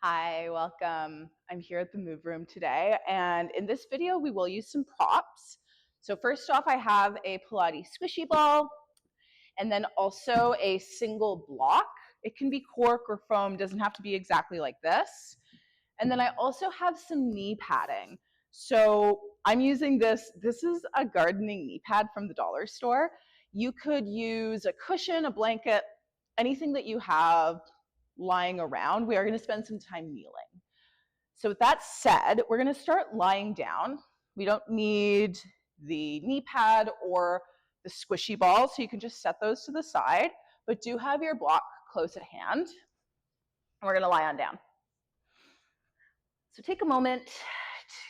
Hi, welcome. I'm here at the Move Room today, and in this video, we will use some props. So first off, I have a Pilates squishy ball, and then also a single block. It can be cork or foam, doesn't have to be exactly like this. And then I also have some knee padding. So I'm using this is a gardening knee pad from the dollar store. You could use a cushion, a blanket, anything that you have lying around. We are going to spend some time kneeling. So with that said, we're going to start lying down. We don't need the knee pad or the squishy ball, so you can just set those to the side, but do have your block close at hand. And we're going to lie on down. So take a moment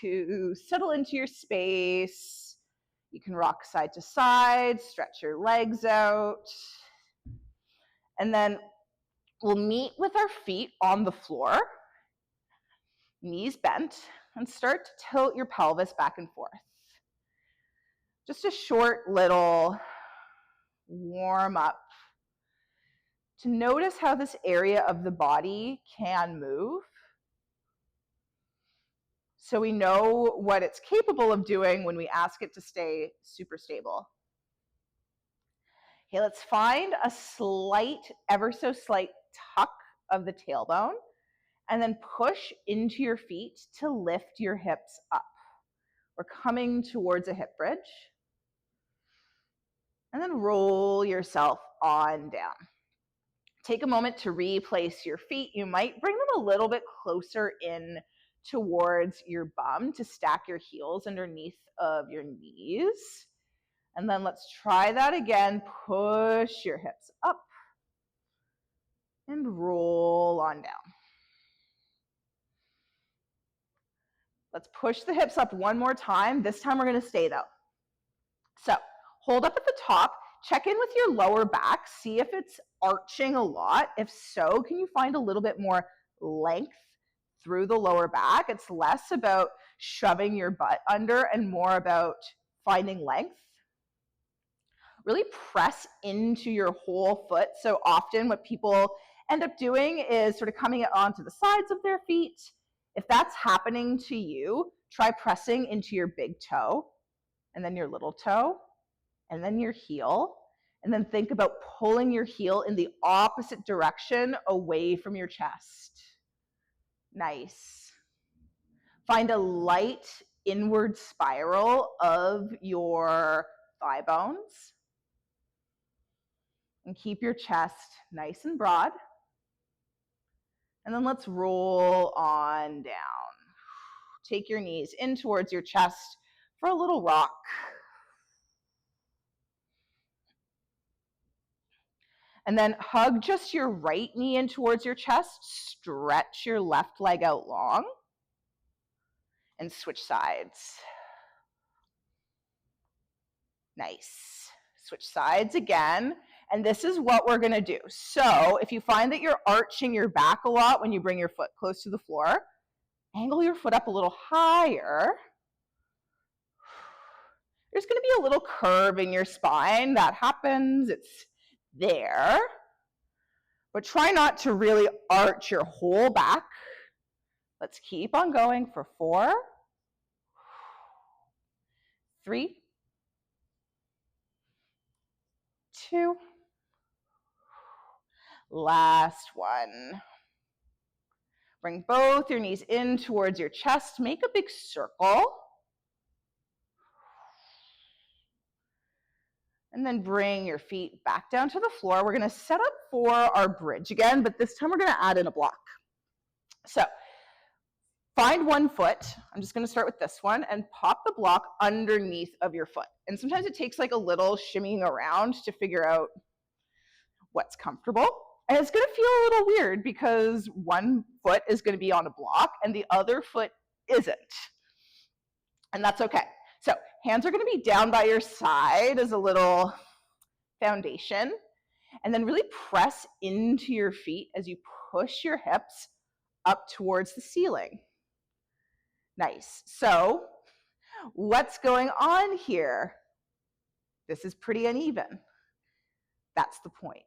to settle into your space. You can rock side to side, stretch your legs out, and then we'll meet with our feet on the floor, knees bent, and start to tilt your pelvis back and forth. Just a short little warm up to notice how this area of the body can move, so we know what it's capable of doing when we ask it to stay super stable. Okay, let's find a slight, ever so slight tuck of the tailbone, and then push into your feet to lift your hips up. We're coming towards a hip bridge. And then roll yourself on down. Take a moment to replace your feet. You might bring them a little bit closer in towards your bum to stack your heels underneath of your knees. And then let's try that again. Push your hips up and roll on down. Let's push the hips up one more time. This time we're going to stay though. So hold up at the top. Check in with your lower back. See if it's arching a lot. If so, can you find a little bit more length through the lower back? It's less about shoving your butt under and more about finding length. Really press into your whole foot. So often what people end up doing is sort of coming onto the sides of their feet. If that's happening to you, try pressing into your big toe and then your little toe and then your heel. And then think about pulling your heel in the opposite direction away from your chest. Nice. Find a light inward spiral of your thigh bones. And keep your chest nice and broad. And then let's roll on down. Take your knees in towards your chest for a little rock. And then hug just your right knee in towards your chest. Stretch your left leg out long. And switch sides. Nice. Switch sides again. And this is what we're going to do. So if you find that you're arching your back a lot when you bring your foot close to the floor, angle your foot up a little higher. There's going to be a little curve in your spine. That happens. It's there. But try not to really arch your whole back. Let's keep on going for 4, 3, 2, last one. Bring both your knees in towards your chest. Make a big circle. And then bring your feet back down to the floor. We're going to set up for our bridge again, but this time we're going to add in a block. So find one foot. I'm just going to start with this one and pop the block underneath of your foot. And sometimes it takes like a little shimmying around to figure out what's comfortable. And it's going to feel a little weird because one foot is going to be on a block and the other foot isn't. And that's okay. So hands are going to be down by your side as a little foundation. And then really press into your feet as you push your hips up towards the ceiling. Nice. So what's going on here? This is pretty uneven. That's the point.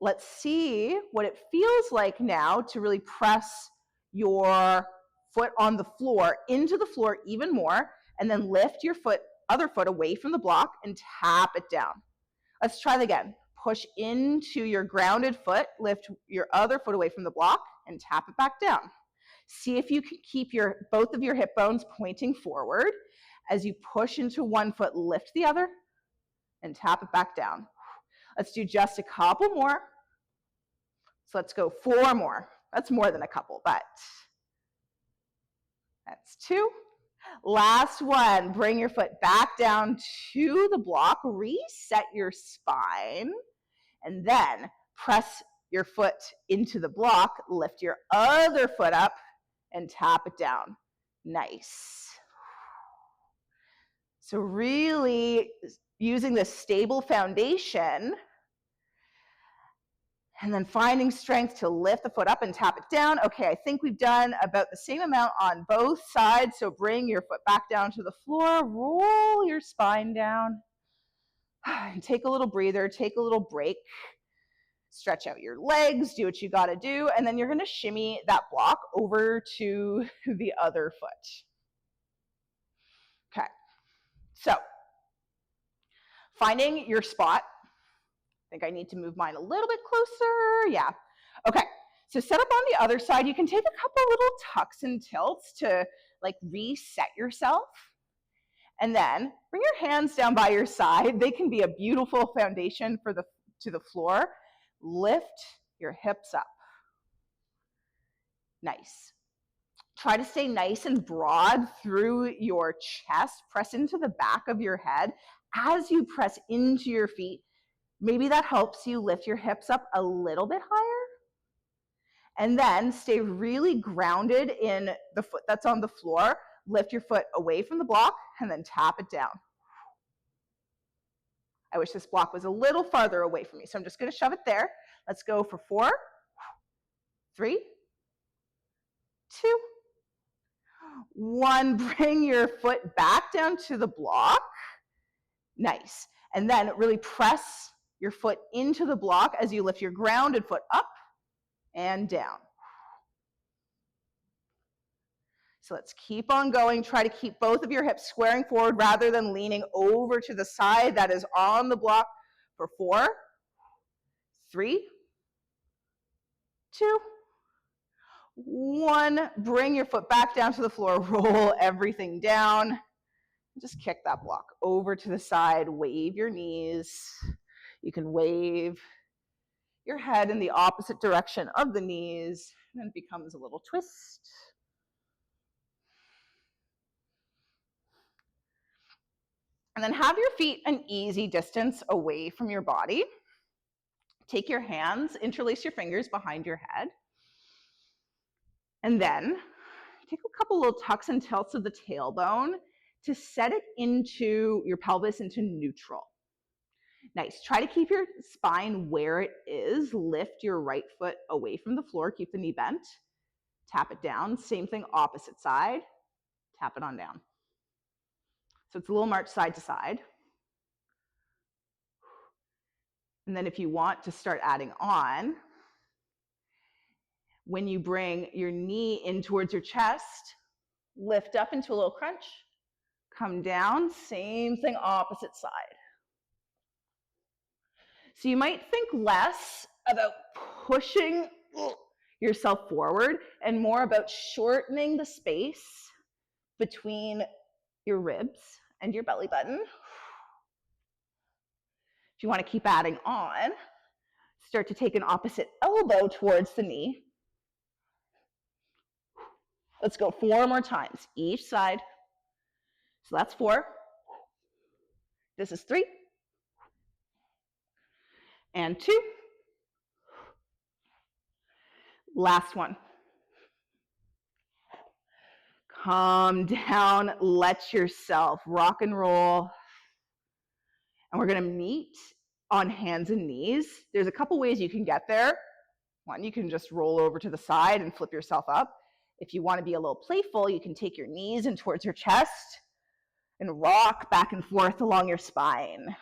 Let's see what it feels like now to really press your foot on the floor, into the floor even more, and then lift your other foot away from the block and tap it down. Let's try that again. Push into your grounded foot, lift your other foot away from the block, and tap it back down. See if you can keep both of your hip bones pointing forward. As you push into one foot, lift the other, and tap it back down. Let's do just a couple more. So let's go 4 more. That's more than a couple, but that's 2. Last one, bring your foot back down to the block, reset your spine, and then press your foot into the block, lift your other foot up, and tap it down. Nice. So really using this stable foundation, and then finding strength to lift the foot up and tap it down. Okay, I think we've done about the same amount on both sides. So bring your foot back down to the floor, roll your spine down, and take a little breather, take a little break. Stretch out your legs, do what you gotta do, and then you're gonna shimmy that block over to the other foot. Okay, so finding your spot. I think I need to move mine a little bit closer. Yeah. Okay. So set up on the other side. You can take a couple little tucks and tilts to like reset yourself. And then bring your hands down by your side. They can be a beautiful foundation for to the floor. Lift your hips up. Nice. Try to stay nice and broad through your chest. Press into the back of your head. As you press into your feet, maybe that helps you lift your hips up a little bit higher. And then stay really grounded in the foot that's on the floor. Lift your foot away from the block and then tap it down. I wish this block was a little farther away from me, so I'm just going to shove it there. Let's go for 4, 3, 2, 1. Bring your foot back down to the block. Nice. And then really press your foot into the block as you lift your grounded foot up and down. So let's keep on going. Try to keep both of your hips squaring forward rather than leaning over to the side that is on the block for 4, 3, 2, 1. Bring your foot back down to the floor. Roll everything down. Just kick that block over to the side. Wave your knees. You can wave your head in the opposite direction of the knees, and then it becomes a little twist. And then have your feet an easy distance away from your body. Take your hands, interlace your fingers behind your head. And then take a couple little tucks and tilts of the tailbone to set it into your pelvis into neutral. Nice. Try to keep your spine where it is. Lift your right foot away from the floor. Keep the knee bent. Tap it down. Same thing, opposite side. Tap it on down. So it's a little march side to side. And then if you want to start adding on, when you bring your knee in towards your chest, lift up into a little crunch. Come down. Same thing, opposite side. So you might think less about pushing yourself forward and more about shortening the space between your ribs and your belly button. If you want to keep adding on, start to take an opposite elbow towards the knee. Let's go 4 more times, each side. So that's 4. This is 3. And 2. Last one. Calm down, let yourself rock and roll. And we're gonna meet on hands and knees. There's a couple ways you can get there. One, you can just roll over to the side and flip yourself up. If you wanna be a little playful, you can take your knees in towards your chest and rock back and forth along your spine.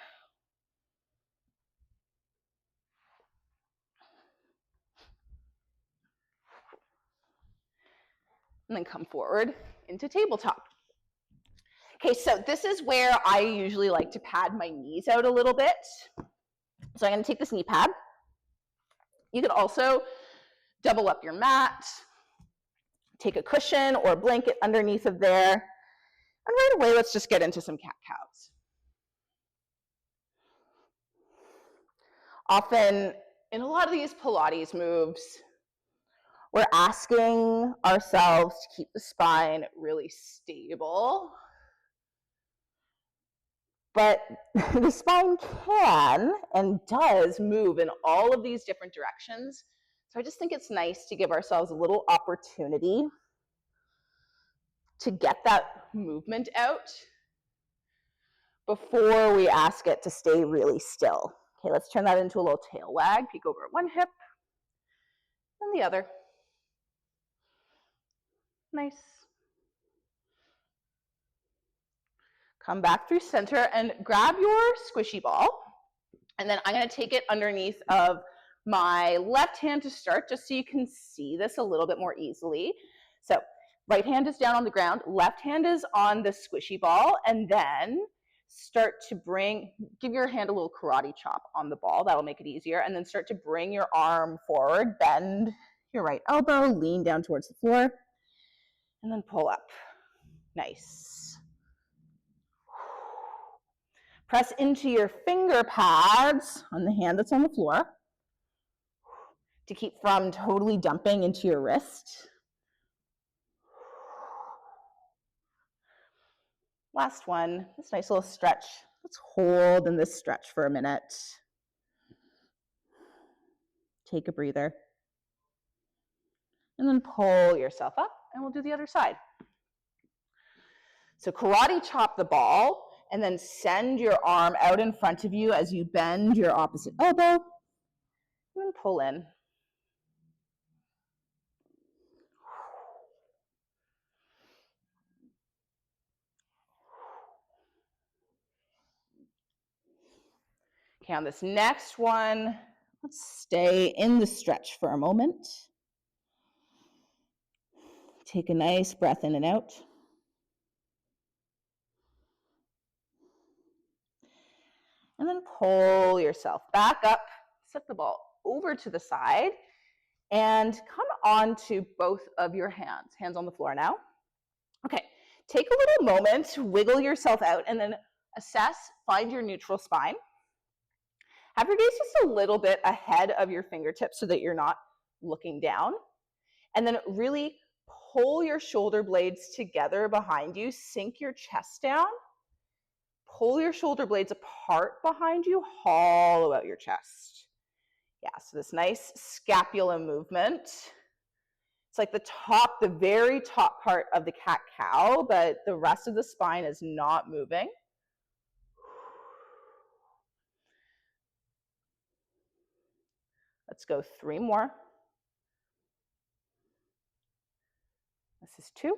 and then come forward into tabletop. Okay, so this is where I usually like to pad my knees out a little bit. So I'm going to take this knee pad. You could also double up your mat, take a cushion or a blanket underneath of there, and right away, let's just get into some cat-cows. Often, in a lot of these Pilates moves, we're asking ourselves to keep the spine really stable. But the spine can and does move in all of these different directions. So I just think it's nice to give ourselves a little opportunity to get that movement out before we ask it to stay really still. Okay, let's turn that into a little tail wag. Peek over at one hip and the other. Nice. Come back through center and grab your squishy ball. And then I'm going to take it underneath of my left hand to start, just so you can see this a little bit more easily. So right hand is down on the ground, left hand is on the squishy ball, and then start to give your hand a little karate chop on the ball. That'll make it easier. And then start to bring your arm forward, bend your right elbow, lean down towards the floor, and then pull up. Nice. Press into your finger pads on the hand that's on the floor to keep from totally dumping into your wrist. Last one, this nice little stretch. Let's hold in this stretch for a minute. Take a breather. And then pull yourself up, and we'll do the other side. So karate chop the ball, and then send your arm out in front of you as you bend your opposite elbow, and then pull in. Okay, on this next one, let's stay in the stretch for a moment. Take a nice breath in and out. And then pull yourself back up, set the ball over to the side, and come onto both of your hands. Hands on the floor now. Okay, take a little moment, wiggle yourself out, and then assess, find your neutral spine. Have your gaze just a little bit ahead of your fingertips so that you're not looking down. And then really pull your shoulder blades together behind you, sink your chest down, pull your shoulder blades apart behind you, hollow out your chest. Yeah, so this nice scapula movement. It's like the very top part of the cat-cow, but the rest of the spine is not moving. Let's go 3 more. This is 2.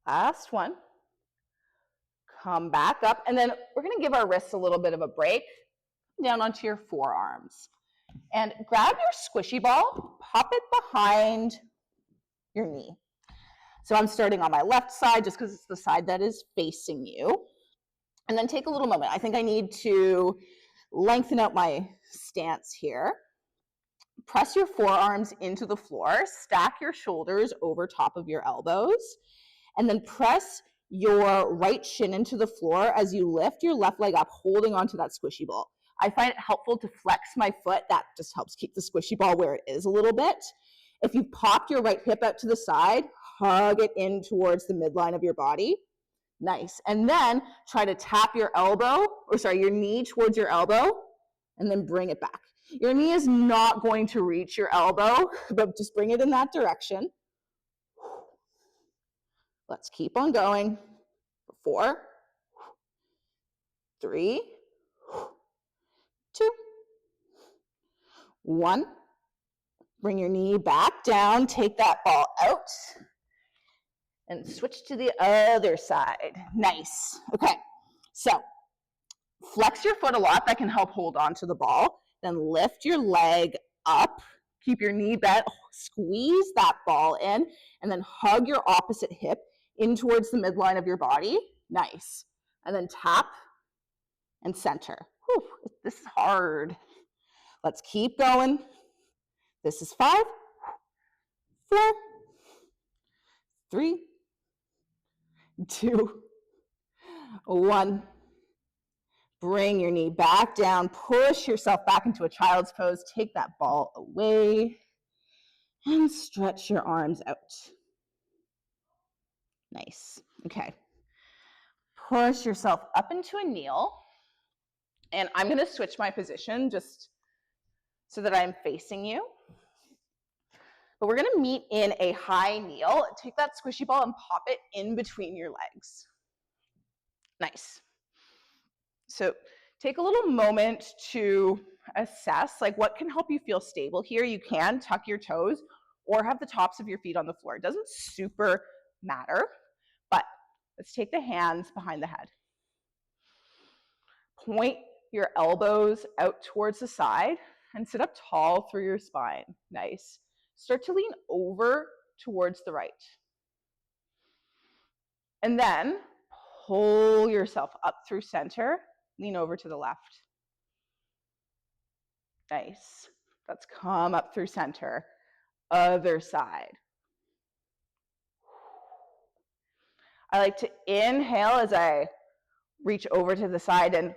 Last one. Come back up, and then we're going to give our wrists a little bit of a break. Down onto your forearms. And grab your squishy ball, pop it behind your knee. So I'm starting on my left side just because it's the side that is facing you. And then take a little moment. I think I need to lengthen out my stance here. Press your forearms into the floor, stack your shoulders over top of your elbows, and then press your right shin into the floor as you lift your left leg up, holding onto that squishy ball. I find it helpful to flex my foot. That just helps keep the squishy ball where it is a little bit. If you popped your right hip out to the side, hug it in towards the midline of your body. Nice. And then try to tap your knee towards your elbow, and then bring it back. Your knee is not going to reach your elbow, but just bring it in that direction. Let's keep on going. 4, 3, 2, 1. Bring your knee back down, take that ball out, and switch to the other side. Nice. Okay, so flex your foot a lot. That can help hold on to the ball. Then lift your leg up. Keep your knee bent. Squeeze that ball in, and then hug your opposite hip in towards the midline of your body. Nice. And then tap and center. Whew, this is hard. Let's keep going. This is 5, 4, 3, 2, 1. Bring your knee back down. Push yourself back into a child's pose. Take that ball away and stretch your arms out. Nice. Okay. Push yourself up into a kneel. And I'm going to switch my position just so that I'm facing you. But we're going to meet in a high kneel. Take that squishy ball and pop it in between your legs. Nice. So take a little moment to assess, like, what can help you feel stable here. You can tuck your toes or have the tops of your feet on the floor. It doesn't super matter, but let's take the hands behind the head. Point your elbows out towards the side and sit up tall through your spine. Nice. Start to lean over towards the right. And then pull yourself up through center, lean over to the left. Nice. Let's come up through center. Other side. I like to inhale as I reach over to the side and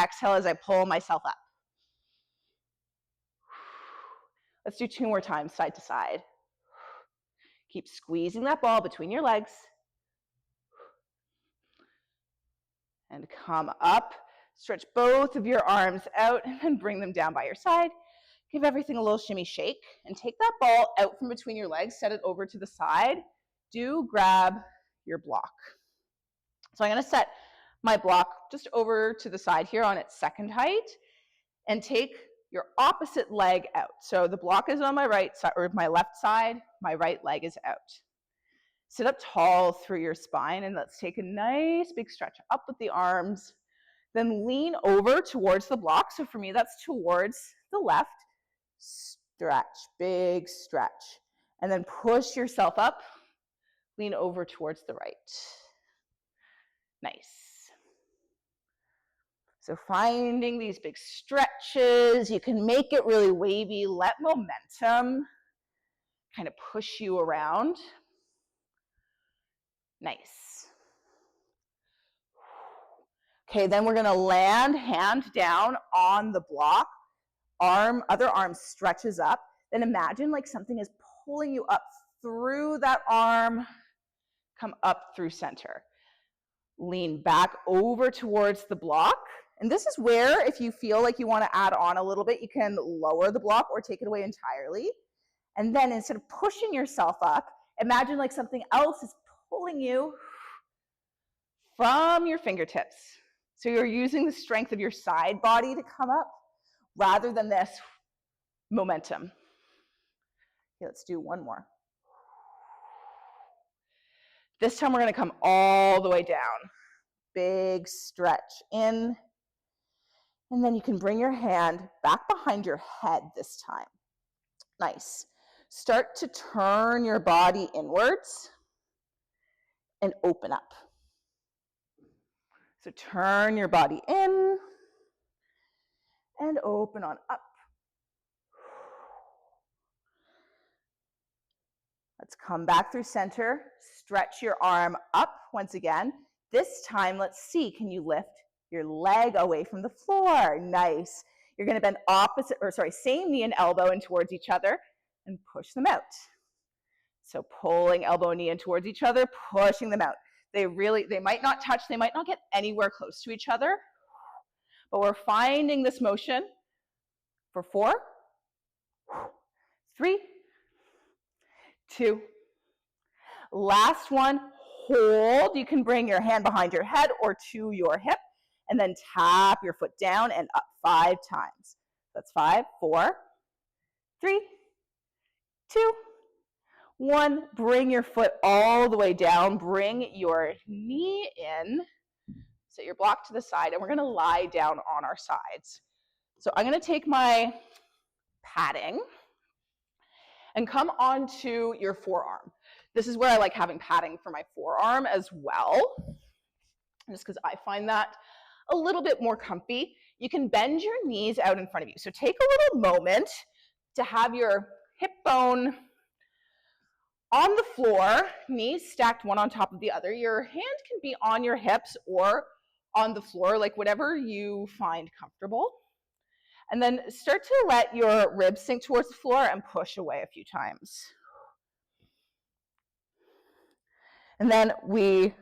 exhale as I pull myself up. Let's do 2 more times, side to side. Keep squeezing that ball between your legs. And come up. Stretch both of your arms out and then bring them down by your side. Give everything a little shimmy shake and take that ball out from between your legs, set it over to the side. Do grab your block. So I'm going to set my block just over to the side here on its second height and take your opposite leg out. So the block is on my right side, or my left side, my right leg is out. Sit up tall through your spine and let's take a nice big stretch up with the arms. Then lean over towards the block. So for me, that's towards the left. Stretch, big stretch. And then push yourself up. Lean over towards the right. Nice. So finding these big stretches, you can make it really wavy. Let momentum kind of push you around. Nice. Okay, then we're going to land hand down on the block. Other arm stretches up. Then imagine like something is pulling you up through that arm. Come up through center. Lean back over towards the block. And this is where, if you feel like you want to add on a little bit, you can lower the block or take it away entirely. And then instead of pushing yourself up, imagine like something else is pulling you from your fingertips. So you're using the strength of your side body to come up rather than this momentum. Okay, let's do 1 more. This time we're going to come all the way down. Big stretch in. And then you can bring your hand back behind your head this time. Nice. Start to turn your body inwards and open up. So turn your body in and open on up. Let's come back through center. Stretch your arm up once again. This time, let's see, can you lift your leg away from the floor? Nice. You're going to bend same knee and elbow in towards each other and push them out. So pulling elbow, knee in towards each other, pushing them out. They might not touch, they might not get anywhere close to each other, but we're finding this motion for 4, 3, 2. Last one, hold. You can bring your hand behind your head or to your hip, and then tap your foot down and up 5 times. That's 5, 4, 3, 2, 1. Bring your foot all the way down. Bring your knee in. Set your block to the side, and we're going to lie down on our sides. So I'm going to take my padding, and come onto your forearm. This is where I like having padding for my forearm as well, just because I find that a little bit more comfy. You can bend your knees out in front of you. So take a little moment to have your hip bone on the floor, knees stacked one on top of the other. Your hand can be on your hips or on the floor, like whatever you find comfortable. And then start to let your ribs sink towards the floor and push away a few times. And then we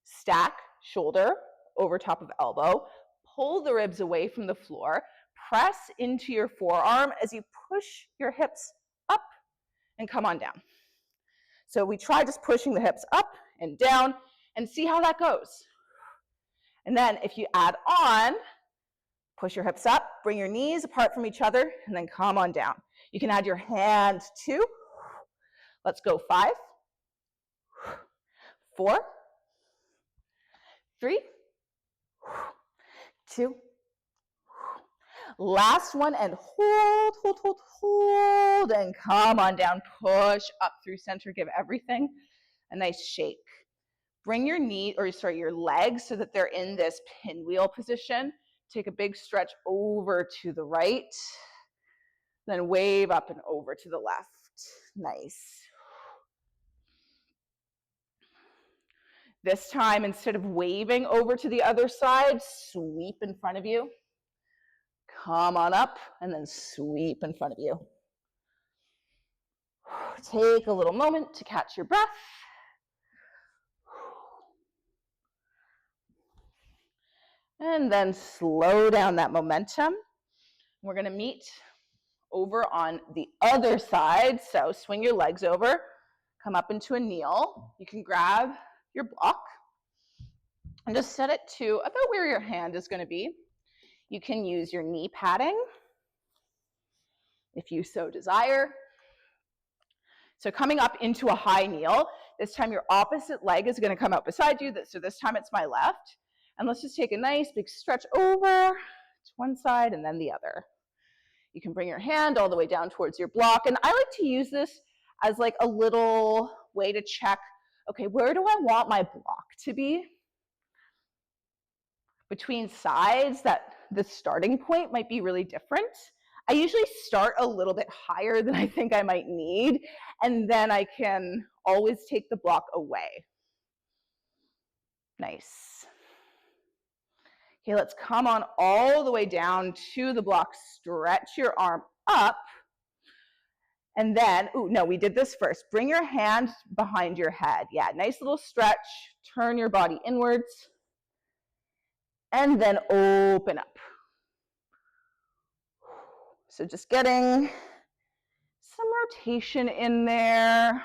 stack shoulder over top of elbow, pull the ribs away from the floor, press into your forearm as you push your hips up and come on down. So we try just pushing the hips up and down and see how that goes. And then if you add on, push your hips up, bring your knees apart from each other, and then come on down. You can add your hand to. Let's go 5, 4, 3, 2. Last one, and hold, hold, hold, hold, and come on down. Push up through center. Give everything a nice shake. Bring your your legs so that they're in this pinwheel position. Take a big stretch over to the right. Then wave up and over to the left. Nice. This time, instead of waving over to the other side, sweep in front of you. Come on up and then sweep in front of you. Take a little moment to catch your breath. And then slow down that momentum. We're going to meet over on the other side. So swing your legs over, come up into a kneel. You can grab your block and just set it to about where your hand is going to be. You can use your knee padding if you so desire. So coming up into a high kneel, this time your opposite leg is going to come out beside you. So this time it's my left. And let's just take a nice big stretch over to one side and then the other. You can bring your hand all the way down towards your block. And I like to use this as like a little way to check, okay, where do I want my block to be? Between sides, that the starting point might be really different. I usually start a little bit higher than I think I might need, and then I can always take the block away. Nice. Okay, let's come on all the way down to the block. Stretch your arm up. And then, we did this first. Bring your hand behind your head. Yeah, nice little stretch. Turn your body inwards. And then open up. So just getting some rotation in there.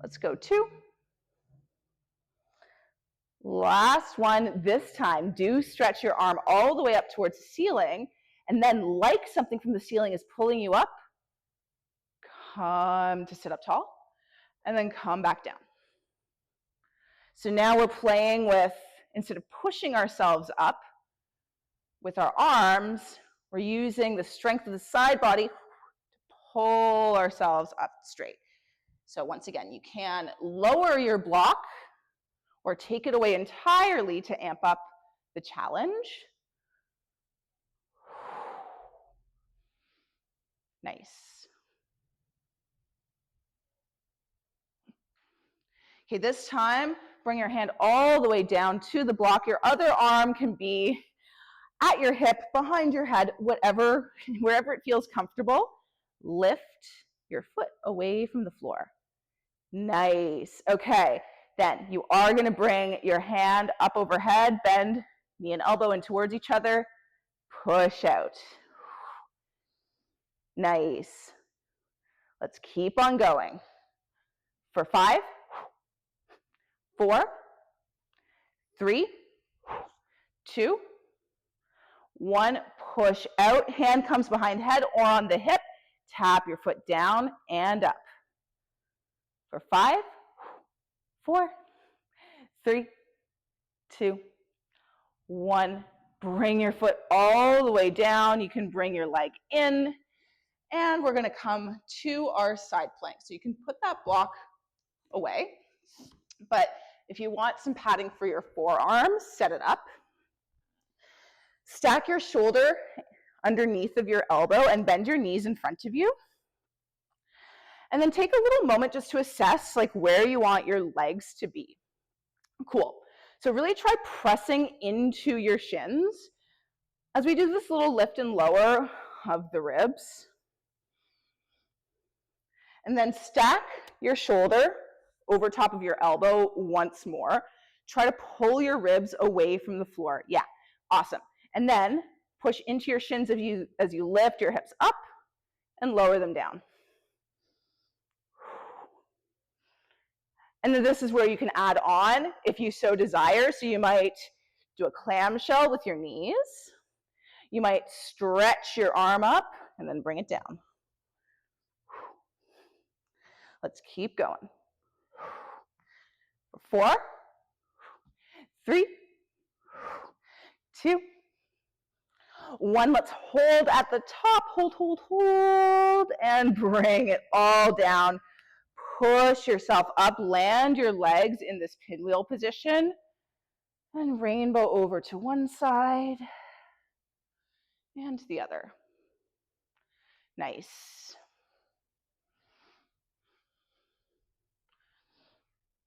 Let's go 2. Last one. This time, do stretch your arm all the way up towards the ceiling. And then, like something from the ceiling is pulling you up, come to sit up tall, and then come back down. So now we're playing with, instead of pushing ourselves up with our arms, we're using the strength of the side body to pull ourselves up straight. So once again, you can lower your block or take it away entirely to amp up the challenge. Nice. Okay, this time, bring your hand all the way down to the block. Your other arm can be at your hip, behind your head, wherever it feels comfortable. Lift your foot away from the floor. Nice. Okay, then you are going to bring your hand up overhead, bend knee and elbow in towards each other, push out. Nice. Let's keep on going. For 5, 4, 3, 2, 1, push out. Hand comes behind head or on the hip. Tap your foot down and up. For 5, 4, 3, 2, 1. Bring your foot all the way down. You can bring your leg in. And we're gonna come to our side plank. So you can put that block away, but if you want some padding for your forearms, set it up. Stack your shoulder underneath of your elbow and bend your knees in front of you. And then take a little moment just to assess like where you want your legs to be. Cool. So really try pressing into your shins as we do this little lift and lower of the ribs. And then stack your shoulder over top of your elbow once more. Try to pull your ribs away from the floor. Yeah, awesome. And then push into your shins as you lift your hips up and lower them down. And then this is where you can add on if you so desire. So you might do a clamshell with your knees. You might stretch your arm up and then bring it down. Let's keep going. 4, 3, 2, 1. Let's hold at the top. Hold, hold, hold, and bring it all down. Push yourself up. Land your legs in this pinwheel position. And rainbow over to one side and the other. Nice.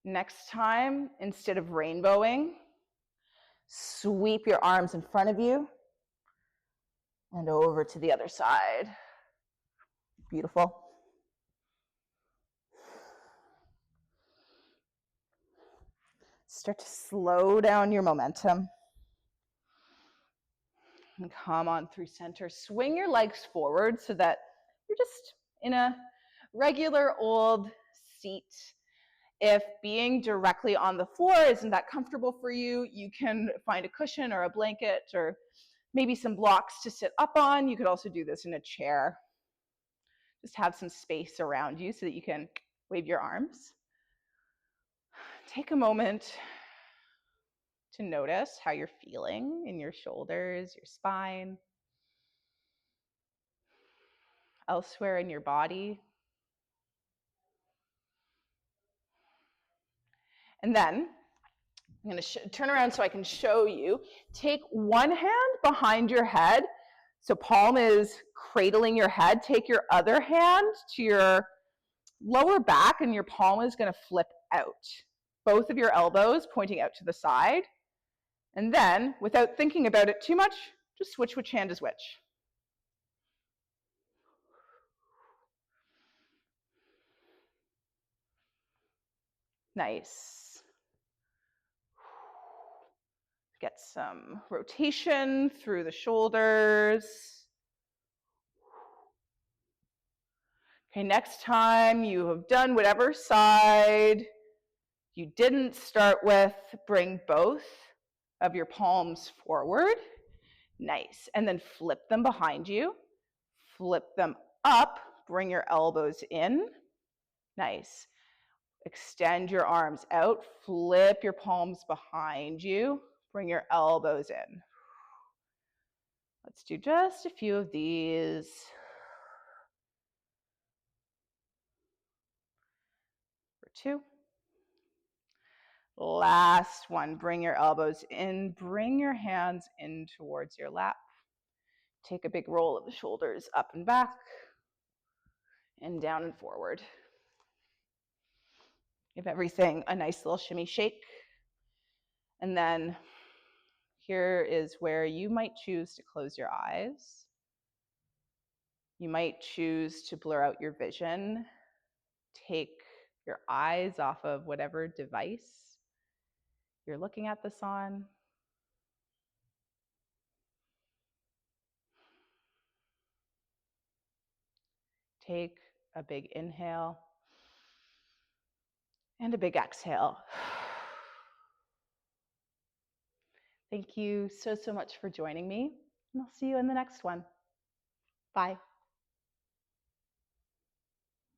Next time, instead of rainbowing, sweep your arms in front of you and over to the other side. Beautiful. Start to slow down your momentum. And come on through center. Swing your legs forward so that you're just in a regular old seat. If being directly on the floor isn't that comfortable for you, you can find a cushion or a blanket or maybe some blocks to sit up on. You could also do this in a chair. Just have some space around you so that you can wave your arms. Take a moment to notice how you're feeling in your shoulders, your spine, elsewhere in your body. And then I'm going to turn around so I can show you. Take one hand behind your head. So palm is cradling your head. Take your other hand to your lower back and your palm is going to flip out. Both of your elbows pointing out to the side. And then, without thinking about it too much, just switch which hand is which. Nice. Get some rotation through the shoulders. Okay, next time you have done whatever side you didn't start with, bring both of your palms forward. Nice. And then flip them behind you. Flip them up. Bring your elbows in. Nice. Extend your arms out. Flip your palms behind you. Bring your elbows in. Let's do just a few of these. For 2. Last one. Bring your elbows in. Bring your hands in towards your lap. Take a big roll of the shoulders up and back and down and forward. Give everything a nice little shimmy shake. And then here is where you might choose to close your eyes. You might choose to blur out your vision. Take your eyes off of whatever device you're looking at this on. Take a big inhale and a big exhale. Thank you so much for joining me, and I'll see you in the next one. Bye.